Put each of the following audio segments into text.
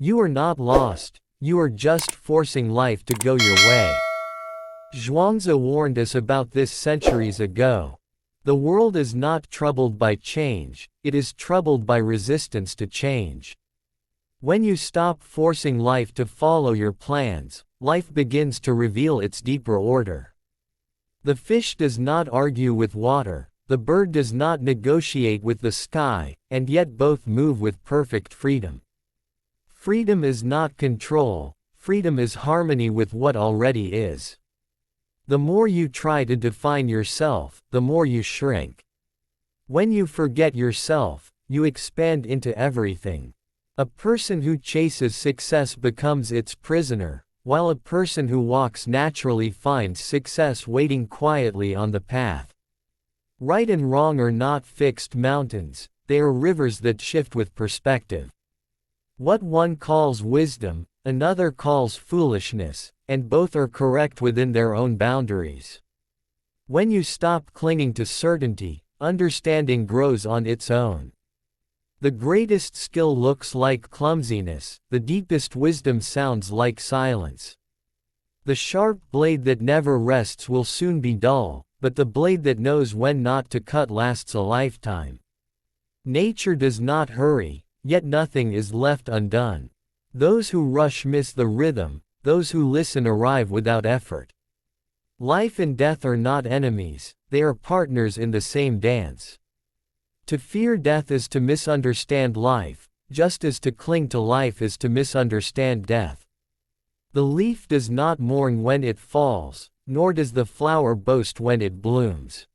You are not lost, you are just forcing life to go your way. Zhuang Zhou warned us about this centuries ago. The world is not troubled by change, it is troubled by resistance to change. When you stop forcing life to follow your plans, life begins to reveal its deeper order. The fish does not argue with water, the bird does not negotiate with the sky, and yet both move with perfect freedom. Freedom is not control, freedom is harmony with what already is. The more you try to define yourself, the more you shrink. When you forget yourself, you expand into everything. A person who chases success becomes its prisoner, while a person who walks naturally finds success waiting quietly on the path. Right and wrong are not fixed mountains, they are rivers that shift with perspective. What one calls wisdom, another calls foolishness, and both are correct within their own boundaries. When you stop clinging to certainty, understanding grows on its own. The greatest skill looks like clumsiness, the deepest wisdom sounds like silence. The sharp blade that never rests will soon be dull, but the blade that knows when not to cut lasts a lifetime. Nature does not hurry, yet nothing is left undone. Those who rush miss the rhythm, those who listen arrive without effort. Life and death are not enemies, they are partners in the same dance. To fear death is to misunderstand life, just as to cling to life is to misunderstand death. The leaf does not mourn when it falls, nor does the flower boast when it blooms.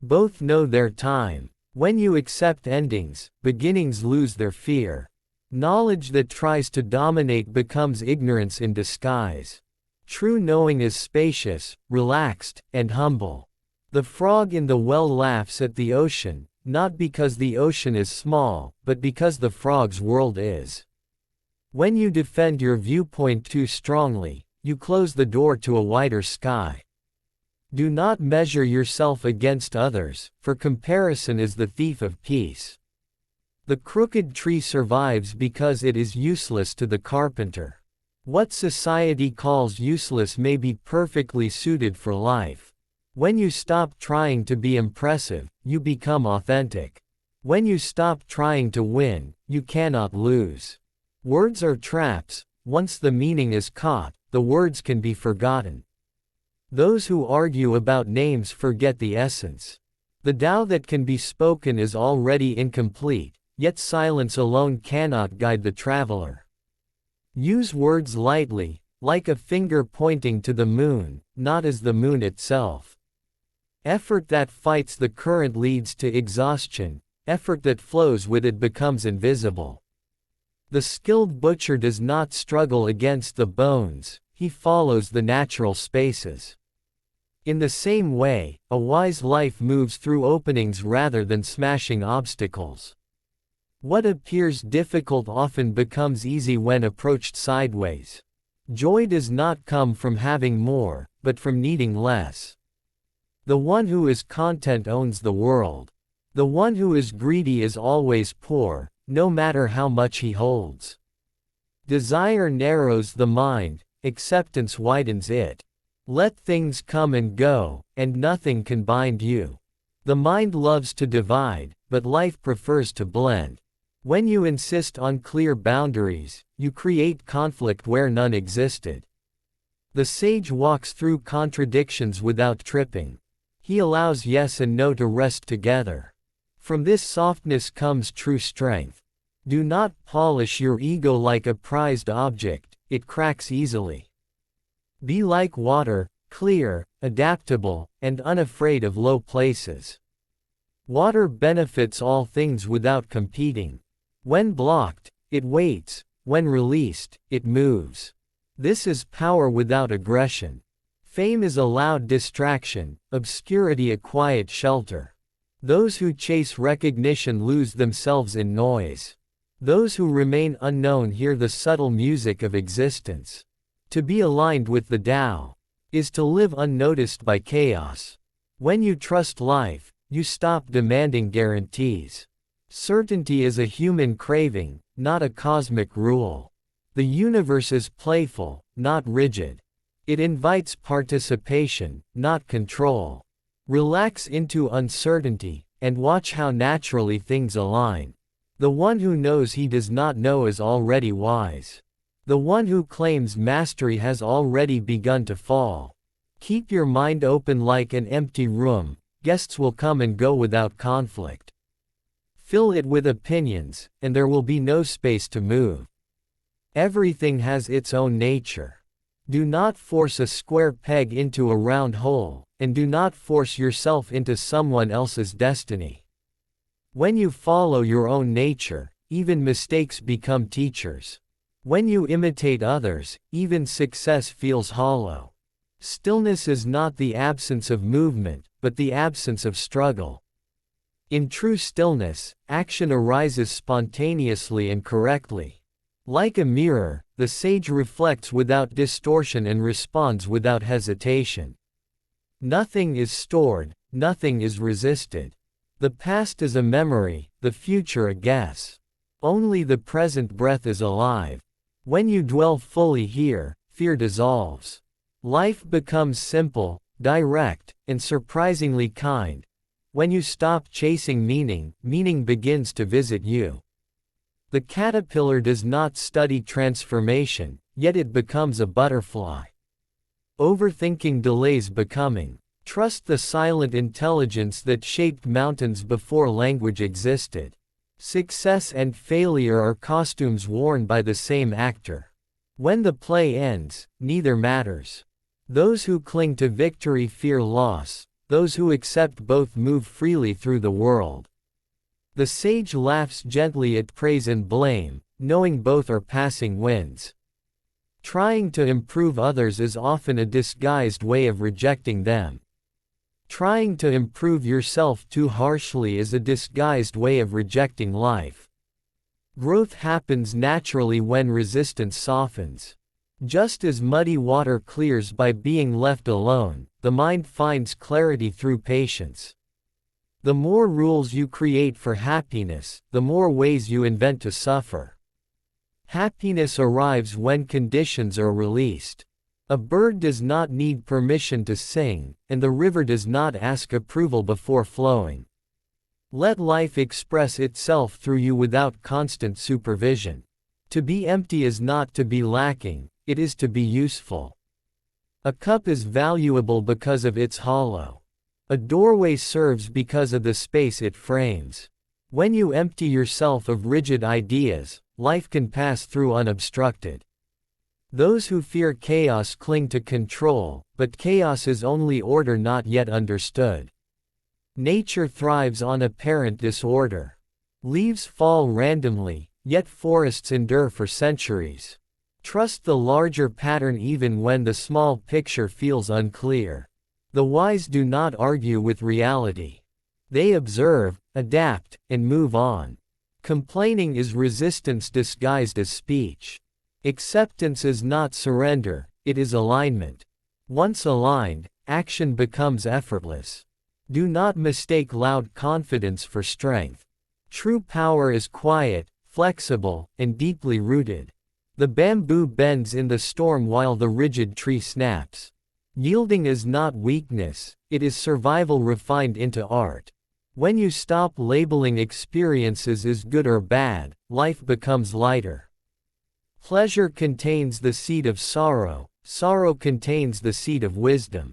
Both know their time. When you accept endings, beginnings lose their fear. Knowledge that tries to dominate becomes ignorance in disguise. True knowing is spacious, relaxed, and humble. The frog in the well laughs at the ocean, not because the ocean is small, but because the frog's world is. When you defend your viewpoint too strongly, you close the door to a wider sky. Do not measure yourself against others, for comparison is the thief of peace. The crooked tree survives because it is useless to the carpenter. What society calls useless may be perfectly suited for life. When you stop trying to be impressive, you become authentic. When you stop trying to win, you cannot lose. Words are traps, once the meaning is caught, the words can be forgotten. Those who argue about names forget the essence. The Tao that can be spoken is already incomplete, yet silence alone cannot guide the traveler. Use words lightly, like a finger pointing to the moon, not as the moon itself. Effort that fights the current leads to exhaustion, effort that flows with it becomes invisible. The skilled butcher does not struggle against the bones, he follows the natural spaces. In the same way, a wise life moves through openings rather than smashing obstacles. What appears difficult often becomes easy when approached sideways. Joy does not come from having more, but from needing less. The one who is content owns the world. The one who is greedy is always poor, no matter how much he holds. Desire narrows the mind, acceptance widens it. Let things come and go, and nothing can bind you. The mind loves to divide, but life prefers to blend. When you insist on clear boundaries, you create conflict where none existed. The sage walks through contradictions without tripping. He allows yes and no to rest together. From this softness comes true strength. Do not polish your ego like a prized object, it cracks easily. Be like water, clear, adaptable, and unafraid of low places. Water benefits all things without competing. When blocked, it waits, when released, it moves. This is power without aggression. Fame is a loud distraction, obscurity a quiet shelter. Those who chase recognition lose themselves in noise. Those who remain unknown hear the subtle music of existence. To be aligned with the Tao is to live unnoticed by chaos. When you trust life, you stop demanding guarantees. Certainty is a human craving, not a cosmic rule. The universe is playful, not rigid. It invites participation, not control. Relax into uncertainty, and watch how naturally things align. The one who knows he does not know is already wise. The one who claims mastery has already begun to fall. Keep your mind open like an empty room. Guests will come and go without conflict. Fill it with opinions, and there will be no space to move. Everything has its own nature. Do not force a square peg into a round hole, and do not force yourself into someone else's destiny. When you follow your own nature, even mistakes become teachers. When you imitate others, even success feels hollow. Stillness is not the absence of movement, but the absence of struggle. In true stillness, action arises spontaneously and correctly. Like a mirror, the sage reflects without distortion and responds without hesitation. Nothing is stored, nothing is resisted. The past is a memory, the future a guess. Only the present breath is alive. When you dwell fully here, fear dissolves. Life becomes simple, direct, and surprisingly kind. When you stop chasing meaning, meaning begins to visit you. The caterpillar does not study transformation, yet it becomes a butterfly. Overthinking delays becoming. Trust the silent intelligence that shaped mountains before language existed. Success and failure are costumes worn by the same actor. When the play ends, neither matters. Those who cling to victory fear loss. Those who accept both move freely through the world. The sage laughs gently at praise and blame, knowing both are passing winds. Trying to improve others is often a disguised way of rejecting them. Trying to improve yourself too harshly is a disguised way of rejecting life. Growth happens naturally when resistance softens. Just as muddy water clears by being left alone, the mind finds clarity through patience. The more rules you create for happiness, the more ways you invent to suffer. Happiness arrives when conditions are released. A bird does not need permission to sing, and the river does not ask approval before flowing. Let life express itself through you without constant supervision. To be empty is not to be lacking, it is to be useful. A cup is valuable because of its hollow. A doorway serves because of the space it frames. When you empty yourself of rigid ideas, life can pass through unobstructed. Those who fear chaos cling to control, but chaos is only order not yet understood. Nature thrives on apparent disorder. Leaves fall randomly, yet forests endure for centuries. Trust the larger pattern even when the small picture feels unclear. The wise do not argue with reality. They observe, adapt, and move on. Complaining is resistance disguised as speech. Acceptance is not surrender, it is alignment. Once aligned, action becomes effortless. Do not mistake loud confidence for strength. True power is quiet, flexible, and deeply rooted. The bamboo bends in the storm while the rigid tree snaps. Yielding is not weakness, it is survival refined into art. When you stop labeling experiences as good or bad, life becomes lighter. Pleasure contains the seed of sorrow, sorrow contains the seed of wisdom.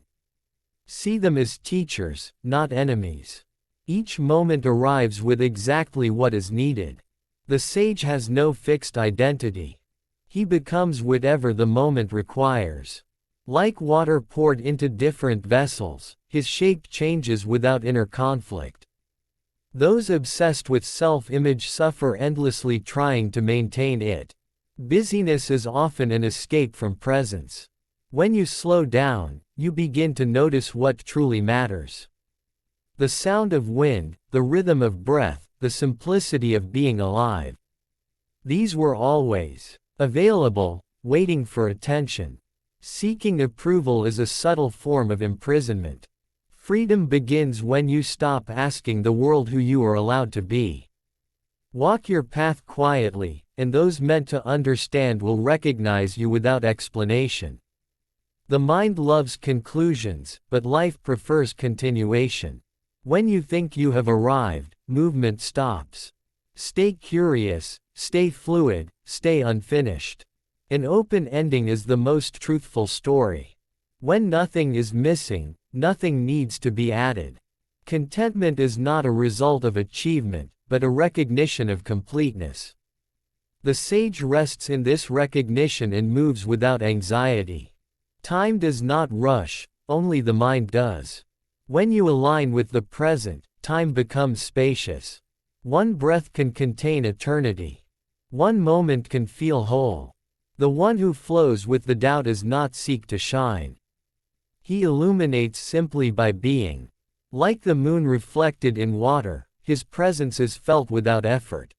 See them as teachers, not enemies. Each moment arrives with exactly what is needed. The sage has no fixed identity. He becomes whatever the moment requires. Like water poured into different vessels, his shape changes without inner conflict. Those obsessed with self-image suffer endlessly trying to maintain it. Busyness is often an escape from presence. When you slow down, you begin to notice what truly matters. The sound of wind, the rhythm of breath, the simplicity of being alive. These were always available, waiting for attention. Seeking approval is a subtle form of imprisonment. Freedom begins when you stop asking the world who you are allowed to be. Walk your path quietly, and those meant to understand will recognize you without explanation. The mind loves conclusions, but life prefers continuation. When you think you have arrived, movement stops. Stay curious, stay fluid, stay unfinished. An open ending is the most truthful story. When nothing is missing, nothing needs to be added. Contentment is not a result of achievement, but a recognition of completeness. The sage rests in this recognition and moves without anxiety. Time does not rush, only the mind does. When you align with the present, time becomes spacious. One breath can contain eternity. One moment can feel whole. The one who flows with the Tao does not seek to shine. He illuminates simply by being. Like the moon reflected in water, his presence is felt without effort.